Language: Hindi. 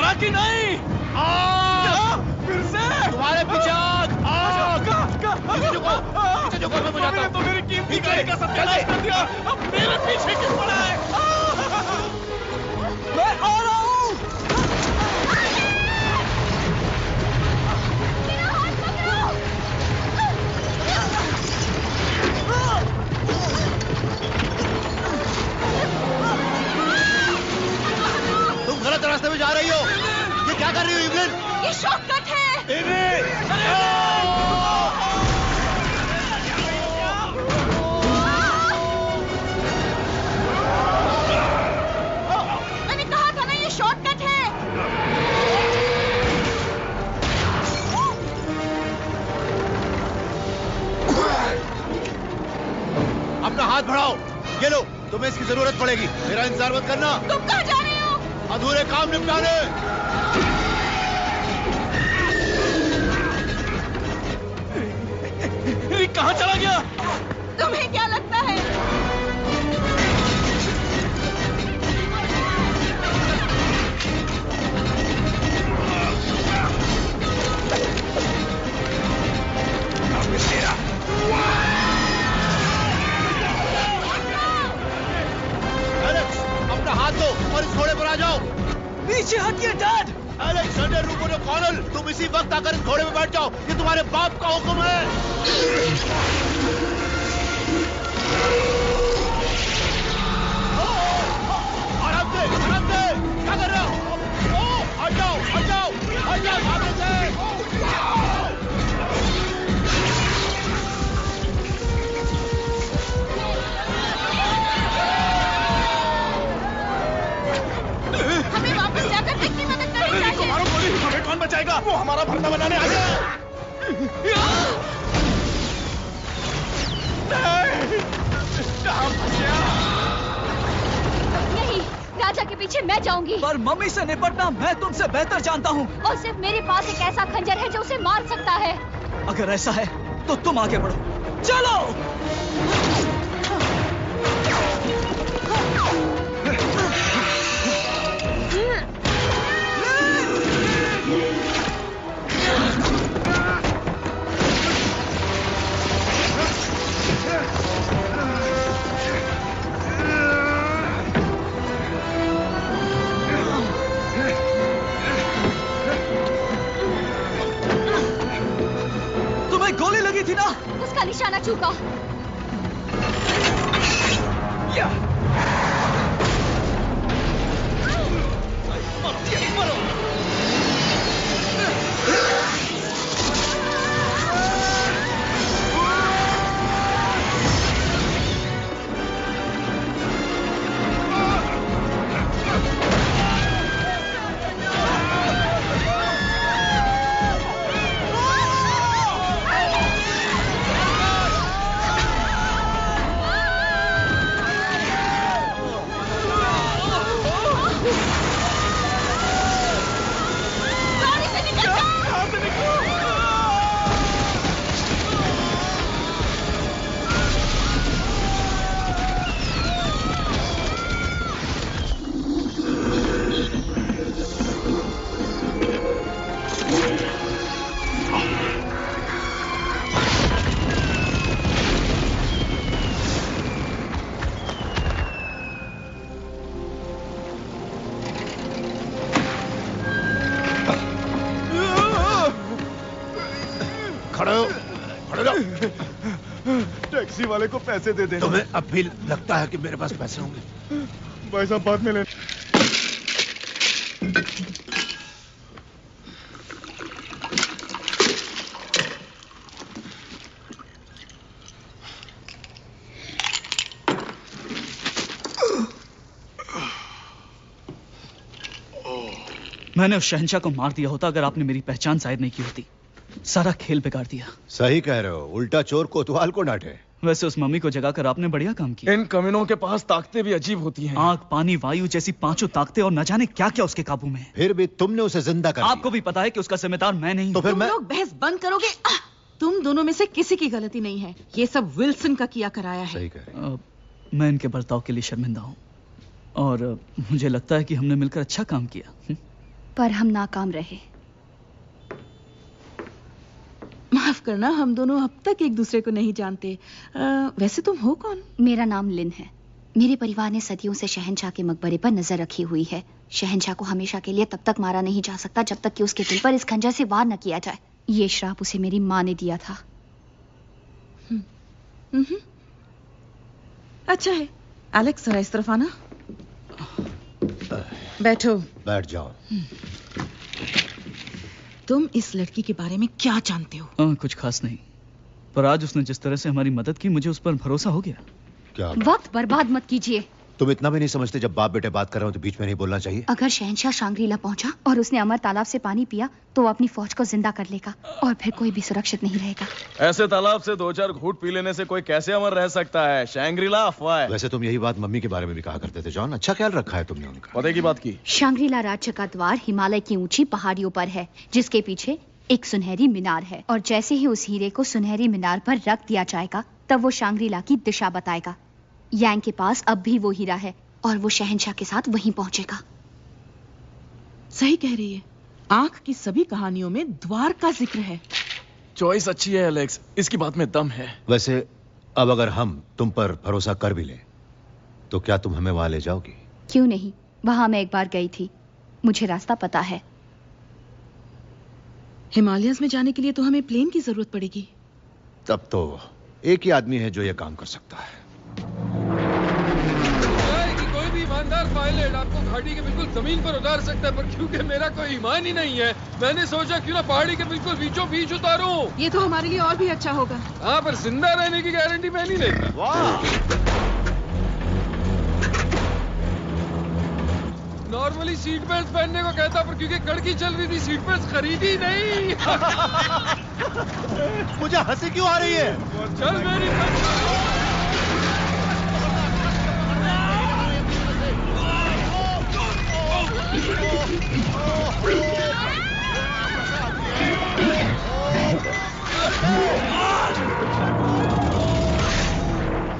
मरा कि नहीं? फिर से तुम्हारे पीछे आग! पीछे झुको, मैं बुझाता हूं। तो मेरी कीमती गाड़ी का सत्यानाश कर दिया। अब मेरे पीछे क्यों पड़ा है? मैं आ रहा हूं। मेरा हाथ पकड़ो। तुम गलत रास्ते में जा रही हो। ये क्या कर रही हो इवलिन? ये शॉर्टकट है। मैंने कहा था ना ये शॉर्टकट है। अपना हाथ बढ़ाओ। ये लो, तुम्हें इसकी जरूरत पड़ेगी। मेरा इंतजार मत करना। तुम कहाँ जा रहे हो? अधूरे काम निपटाने। कहाँ चला गया? तुम्हें क्या लगता है? एलेक्स, अपना हाथ दो और इस घोड़े पर आ जाओ। पीछे हटिए डैड। अलेक्जेंडर रूपोनो कॉनल, तुम इसी वक्त आकर इस घोड़े में बैठ जाओ। ये तुम्हारे बाप का हुक्म है। आराम से, क्या कर रहे हो? हट जाओ, सामने से। हमें वापस जाकर विक की मदद करनी चाहिए। मारो गोली, हमें कौन बचाएगा? वो हमारा भरता बनाने आ गया। नहीं, राजा के पीछे मैं जाऊंगी। पर मम्मी से निपटना मैं तुमसे बेहतर जानता हूँ। और सिर्फ मेरे पास एक ऐसा खंजर है जो उसे मार सकता है। अगर ऐसा है तो तुम आगे बढ़ो। चलो। तुम्हें गोली लगी थी ना? उसका निशाना चूका। टैक्सी वाले को पैसे दे देना। तुम्हें अब भी लगता है कि मेरे पास पैसे होंगे? भाई साहब बाद में ले। मैंने उस शहंशाह को मार दिया होता अगर आपने मेरी पहचान जाहिर नहीं की होती। सारा खेल बिगाड़ दिया। सही कह रहे हो, उल्टा चोर कोतवाल को डांटे। वैसे उस मम्मी को जगाकर आपने बढ़िया काम किया। इन कमीनों के पास ताकतें भी अजीब होती हैं। आग, पानी, वायु जैसी पांचों ताकतें और न जाने क्या क्या उसके काबू में है। फिर भी तुमने उसे जिंदा कर दिया। आपको भी पता है कि उसका जिम्मेदार मैं नहीं। तो फिर तुम लोग बहस बंद करोगे? तुम दोनों में से किसी की गलती नहीं है। ये सब विल्सन का किया कराया है। सही कह रहे हैं। मैं इनके बर्ताव के लिए शर्मिंदा हूँ और मुझे लगता है कि हमने मिलकर अच्छा काम किया। पर हम नाकाम रहे। माफ करना, हम दोनों अब तक एक दूसरे को नहीं जानते। वैसे तुम हो कौन? मेरा नाम लिन है। मेरे परिवार ने सदियों से शहंशाह के मकबरे पर नजर रखी हुई है। शहंशाह को हमेशा के लिए तब तक मारा नहीं जा सकता जब तक कि उसके दिल पर इस खंजर से वार न किया जाए। ये श्राप उसे मेरी माँ ने दिया था। अच्छा है। एलेक्स, जरा इस तरफ आना। बैठो। बैठ जाओ। तुम इस लड़की के बारे में क्या जानते हो? कुछ खास नहीं, पर आज उसने जिस तरह से हमारी मदद की मुझे उस पर भरोसा हो गया। क्या वक्त बर्बाद मत कीजिए। तुम इतना भी नहीं समझते जब बाप बेटे बात कर रहे हो तो बीच में नहीं बोलना चाहिए? अगर शहंशाह शांग्रीला पहुंचा और उसने अमर तालाब से पानी पिया तो वो अपनी फौज को जिंदा कर लेगा और फिर कोई भी सुरक्षित नहीं रहेगा। ऐसे तालाब से 2-4 घूंट पी लेने से कोई कैसे अमर रह सकता है? शैंग्रीला अफवाह है। वैसे तुम यही बात मम्मी के बारे में भी कहा करते थे जॉन। अच्छा ख्याल रखा है तुमने उनका। पते की बात की। शांग्रीला राज्य का द्वार हिमालय की ऊंची पहाड़ियों पर है, जिसके पीछे एक सुनहरी मीनार है। और जैसे ही उस हीरे को सुनहरी मीनार पर रख दिया जाएगा तब वो शांग्रीला की दिशा बताएगा। यांग के पास अब भी वो हीरा है और वो शहंशाह के साथ वहीं पहुंचेगा। सही कह रही है। आंख की सभी कहानियों में द्वार का जिक्र है। चॉइस अच्छी है एलेक्स, इसकी बात में दम है। वैसे अब अगर हम तुम पर भरोसा कर भी लें तो क्या तुम हमें वहां ले जाओगी? क्यों नहीं, वहां मैं एक बार गई थी, मुझे रास्ता पता है। हिमालयस में जाने के लिए तो हमें प्लेन की जरूरत पड़ेगी। तब तो एक ही आदमी है जो ये काम कर सकता है। कोई भी ईमानदार पायलट आपको घाटी के बिल्कुल जमीन पर उतार सकता है, पर क्योंकि मेरा कोई ईमान ही नहीं है मैंने सोचा क्यों ना पहाड़ी के बिल्कुल बीचों बीच उतारूं। ये तो हमारे लिए और भी अच्छा होगा। हाँ, पर जिंदा रहने की गारंटी मैं नहीं लेता। वाह! नॉर्मली सीट बेल्ट पहनने को कहता, पर क्योंकि कड़की चल रही थी सीट बेल्ट खरीदी नहीं। मुझे हंसी क्यों आ रही है? चल मेरी